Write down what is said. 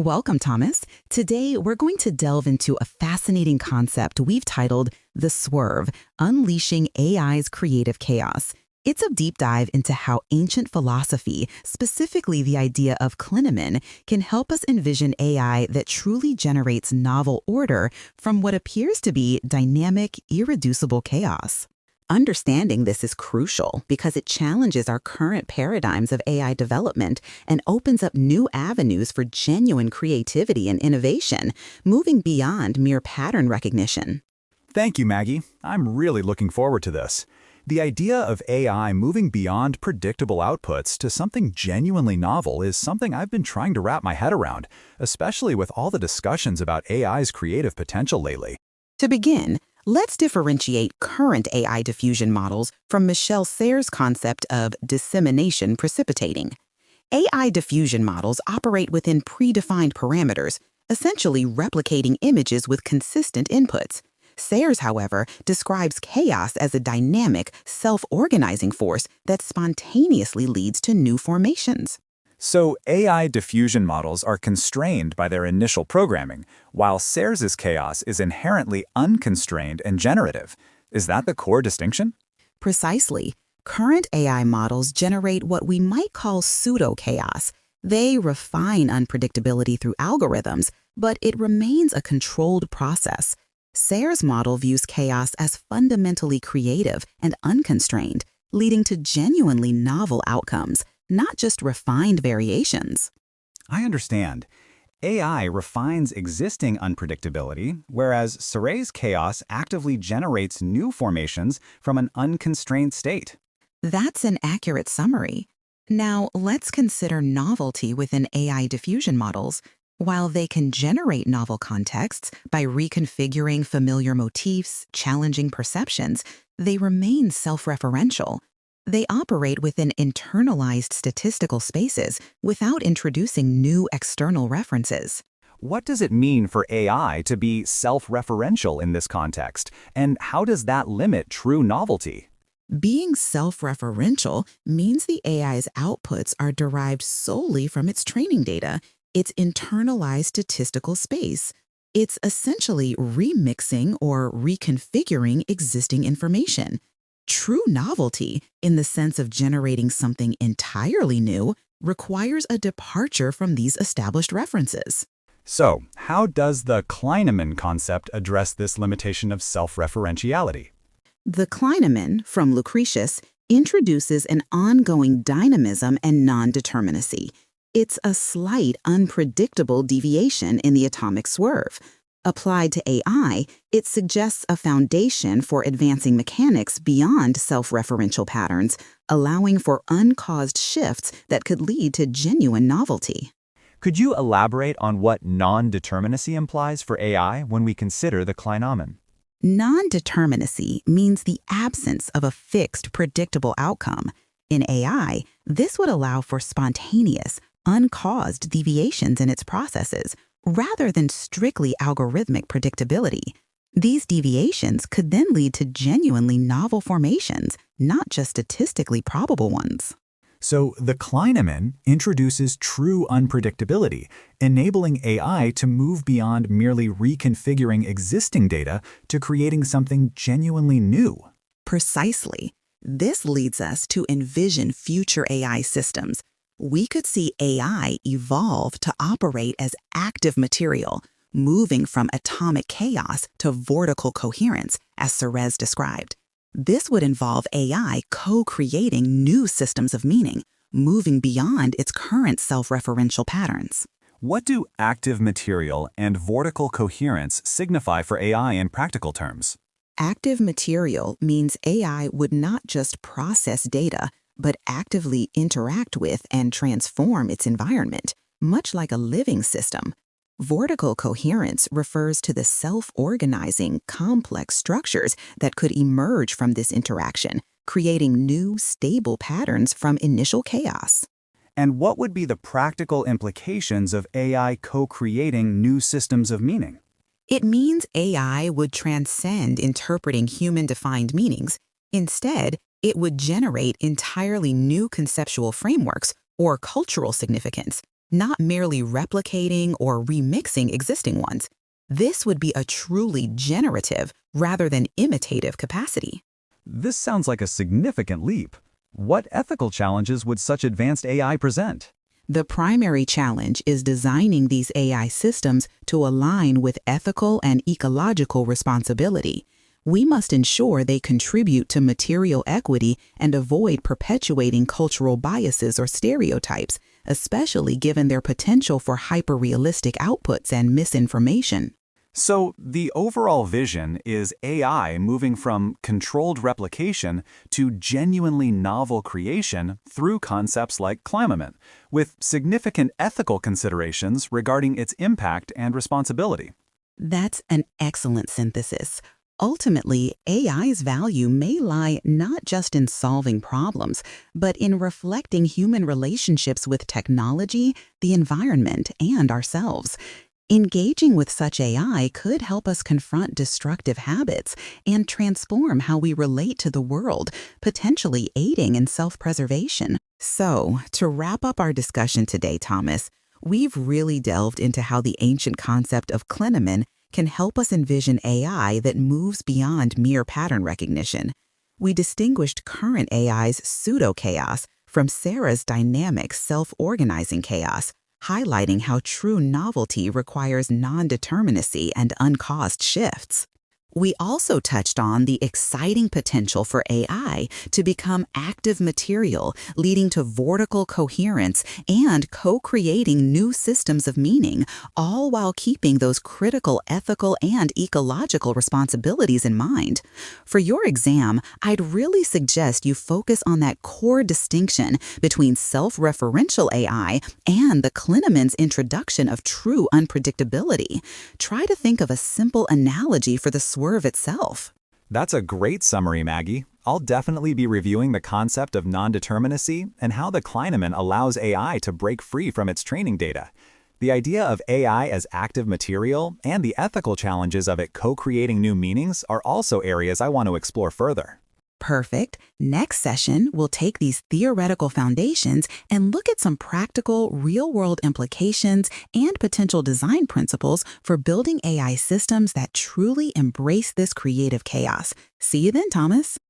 Welcome, Thomas. Today, we're going to delve into a fascinating concept we've titled The Swerve, Unleashing AI's Creative Chaos. It's a deep dive into how ancient philosophy, specifically the idea of clinamen, can help us envision AI that truly generates novel order from what appears to be dynamic, irreducible chaos. Understanding this is crucial because it challenges our current paradigms of AI development and opens up new avenues for genuine creativity and innovation, moving beyond mere pattern recognition. Thank you, Maggie. I'm really looking forward to this. The idea of AI moving beyond predictable outputs to something genuinely novel is something I've been trying to wrap my head around, especially with all the discussions about AI's creative potential lately. To begin, let's differentiate current AI diffusion models from Michel Serres' concept of dissemination precipitating. AI diffusion models operate within predefined parameters, essentially replicating images with consistent inputs. Serres, however, describes chaos as a dynamic, self-organizing force that spontaneously leads to new formations. So AI diffusion models are constrained by their initial programming, while Serres' chaos is inherently unconstrained and generative. Is that the core distinction? Precisely. Current AI models generate what we might call pseudo-chaos. They refine unpredictability through algorithms, but it remains a controlled process. Serres' model views chaos as fundamentally creative and unconstrained, leading to genuinely novel outcomes, not just refined variations. I understand. AI refines existing unpredictability, whereas Serres' chaos actively generates new formations from an unconstrained state. That's an accurate summary. Now, let's consider novelty within AI diffusion models. While they can generate novel contexts by reconfiguring familiar motifs, challenging perceptions, they remain self-referential. They operate within internalized statistical spaces without introducing new external references. What does it mean for AI to be self-referential in this context, and how does that limit true novelty? Being self-referential means the AI's outputs are derived solely from its training data, its internalized statistical space. It's essentially remixing or reconfiguring existing information. True novelty, in the sense of generating something entirely new, requires a departure from these established references. So, how does the clinamen concept address this limitation of self-referentiality? The clinamen, from Lucretius, introduces an ongoing dynamism and non-determinacy. It's a slight, unpredictable deviation in the atomic swerve. Applied to AI, it suggests a foundation for advancing mechanics beyond self-referential patterns, allowing for uncaused shifts that could lead to genuine novelty. Could you elaborate on what non-determinacy implies for AI when we consider the clinamen? Non-determinacy means the absence of a fixed, predictable outcome. In AI, this would allow for spontaneous, uncaused deviations in its processes, rather than strictly algorithmic predictability. These deviations could then lead to genuinely novel formations, not just statistically probable ones. So the clinamen introduces true unpredictability, enabling AI to move beyond merely reconfiguring existing data to creating something genuinely new. Precisely. This leads us to envision future AI systems. We could see AI evolve to operate as active material, moving from atomic chaos to vortical coherence, as Serres described. This would involve AI co-creating new systems of meaning, moving beyond its current self-referential patterns. What do active material and vortical coherence signify for AI in practical terms? Active material means AI would not just process data, but actively interact with and transform its environment, much like a living system. Vortical coherence refers to the self-organizing, complex structures that could emerge from this interaction, creating new, stable patterns from initial chaos. And what would be the practical implications of AI co-creating new systems of meaning? It means AI would transcend interpreting human-defined meanings. Instead, it would generate entirely new conceptual frameworks or cultural significance, not merely replicating or remixing existing ones. This would be a truly generative rather than imitative capacity. This sounds like a significant leap. What ethical challenges would such advanced AI present? The primary challenge is designing these AI systems to align with ethical and ecological responsibility. We must ensure they contribute to material equity and avoid perpetuating cultural biases or stereotypes, especially given their potential for hyper-realistic outputs and misinformation. So, the overall vision is AI moving from controlled replication to genuinely novel creation through concepts like climate, with significant ethical considerations regarding its impact and responsibility. That's an excellent synthesis. Ultimately, AI's value may lie not just in solving problems, but in reflecting human relationships with technology, the environment, and ourselves. Engaging with such AI could help us confront destructive habits and transform how we relate to the world, potentially aiding in self-preservation. So, to wrap up our discussion today, Thomas, we've really delved into how the ancient concept of Klineman can help us envision AI that moves beyond mere pattern recognition. We distinguished current AI's pseudo-chaos from Sarah's dynamic, self-organizing chaos, highlighting how true novelty requires non-determinacy and uncaused shifts. We also touched on the exciting potential for AI to become active material, leading to vortical coherence and co-creating new systems of meaning, all while keeping those critical ethical and ecological responsibilities in mind. For your exam, I'd really suggest you focus on that core distinction between self-referential AI and the Klineman's introduction of true unpredictability. Try to think of a simple analogy for the Swerve itself. That's a great summary, Maggie. I'll definitely be reviewing the concept of non-determinacy and how the Klineman allows AI to break free from its training data. The idea of AI as active material and the ethical challenges of it co-creating new meanings are also areas I want to explore further. Perfect. Next session, we'll take these theoretical foundations and look at some practical, real-world implications and potential design principles for building AI systems that truly embrace this creative chaos. See you then, Thomas.